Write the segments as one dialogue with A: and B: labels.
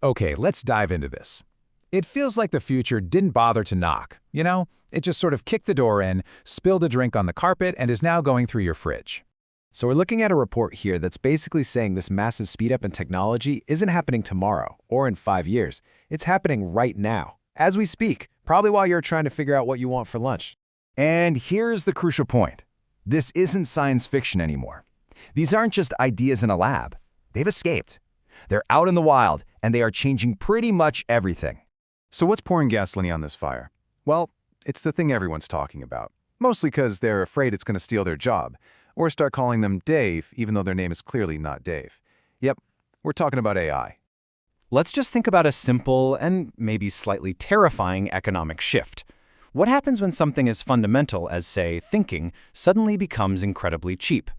A: Okay, let's dive into this. It feels like the future didn't bother to knock, you know? It just sort of kicked the door in, spilled a drink on the carpet, and is now going through your fridge.
B: So we're looking at a report here that's basically saying this massive speed up in technology isn't happening tomorrow or in 5 years. It's happening right now, as we speak, probably while you're trying to figure out what you want for lunch.
C: And here's the crucial point. This isn't science fiction anymore. These aren't just ideas in a lab. They've escaped. They're out in the wild, and they are changing pretty much everything.
D: So what's pouring gasoline on this fire? Well, it's the thing everyone's talking about, mostly because they're afraid it's going to steal their job, or start calling them Dave, even though their name is clearly not Dave. Yep, we're talking about AI.
E: Let's just think about a simple and maybe slightly terrifying economic shift. What happens when something as fundamental as, say, thinking suddenly becomes incredibly cheap?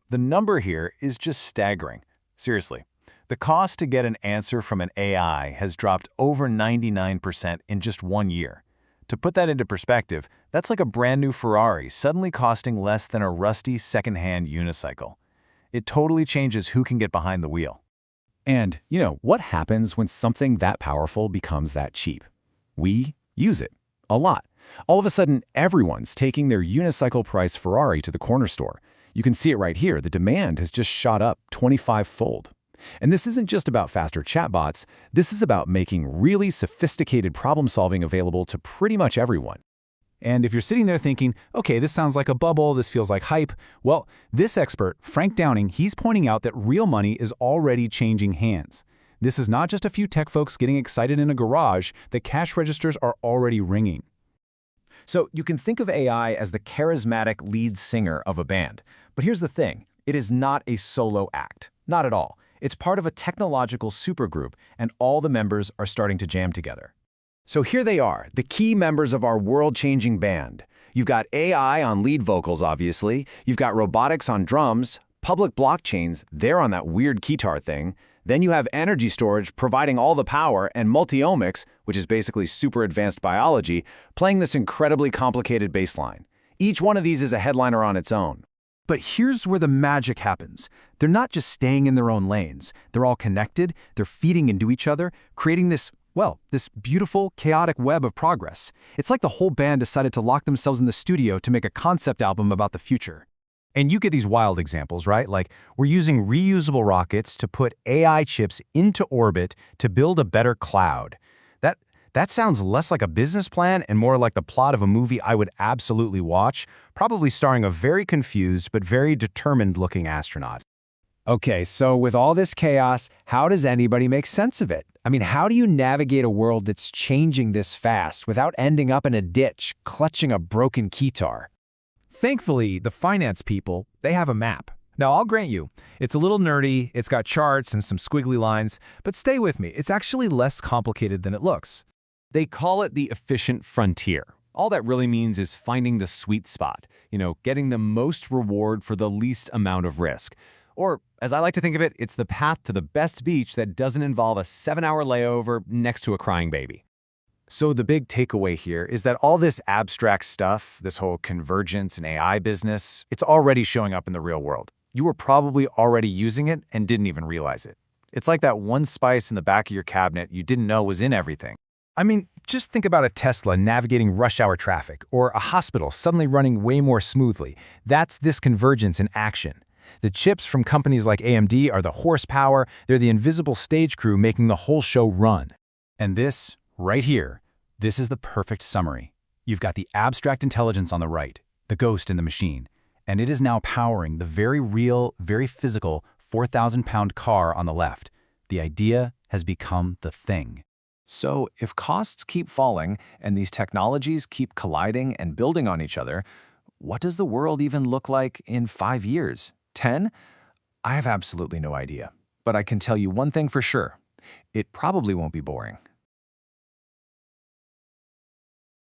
D: The number here is just staggering. Seriously, the cost to get an answer from an AI has dropped over 99% in just 1 year. To put that into perspective, that's like a brand new Ferrari suddenly costing less than a rusty second-hand unicycle. It totally changes who can get behind the wheel.
A: And, what happens when something that powerful becomes that cheap? We use it. A lot. All of a sudden, everyone's taking their unicycle price Ferrari to the corner store. You can see it right here. The demand has just shot up 25-fold. And this isn't just about faster chatbots. This is about making really sophisticated problem-solving available to pretty much everyone. And if you're sitting there thinking, okay, this sounds like a bubble, this feels like hype, well, this expert, Frank Downing, he's pointing out that real money is already changing hands. This is not just a few tech folks getting excited in a garage. The cash registers are already ringing.
B: So you can think of AI as the charismatic lead singer of a band. But here's the thing. It is not a solo act. Not at all. It's part of a technological supergroup, and all the members are starting to jam together. So here they are, the key members of our world-changing band. You've got AI on lead vocals, obviously. You've got robotics on drums, public blockchains, they're on that weird keytar thing. Then you have energy storage providing all the power, and Multiomics, which is basically super advanced biology, playing this incredibly complicated bass line. Each one of these is a headliner on its own.
C: But here's where the magic happens. They're not just staying in their own lanes. They're all connected, they're feeding into each other, creating this beautiful, chaotic web of progress. It's like the whole band decided to lock themselves in the studio to make a concept album about the future.
A: And you get these wild examples, right? Like, we're using reusable rockets to put AI chips into orbit to build a better cloud. That sounds less like a business plan and more like the plot of a movie I would absolutely watch, probably starring a very confused but very determined-looking astronaut.
B: Okay, so with all this chaos, how does anybody make sense of it? I mean, how do you navigate a world that's changing this fast without ending up in a ditch, clutching a broken keytar?
A: Thankfully, the finance people, they have a map. Now, I'll grant you, it's a little nerdy, it's got charts and some squiggly lines, but stay with me, it's actually less complicated than it looks.
E: They call it the efficient frontier. All that really means is finding the sweet spot, getting the most reward for the least amount of risk. Or, as I like to think of it, it's the path to the best beach that doesn't involve a 7-hour layover next to a crying baby.
D: So the big takeaway here is that all this abstract stuff, this whole convergence and AI business, it's already showing up in the real world. You were probably already using it and didn't even realize it. It's like that one spice in the back of your cabinet you didn't know was in everything.
A: I mean, just think about a Tesla navigating rush hour traffic, or a hospital suddenly running way more smoothly. That's this convergence in action. The chips from companies like AMD are the horsepower, they're the invisible stage crew making the whole show run. And this, right here, this is the perfect summary. You've got the abstract intelligence on the right, the ghost in the machine, and it is now powering the very real, very physical 4,000-pound car on the left. The idea has become the thing.
B: So if costs keep falling and these technologies keep colliding and building on each other, what does the world even look like in 5 years? 10? I have absolutely no idea. But I can tell you one thing for sure. It probably won't be boring.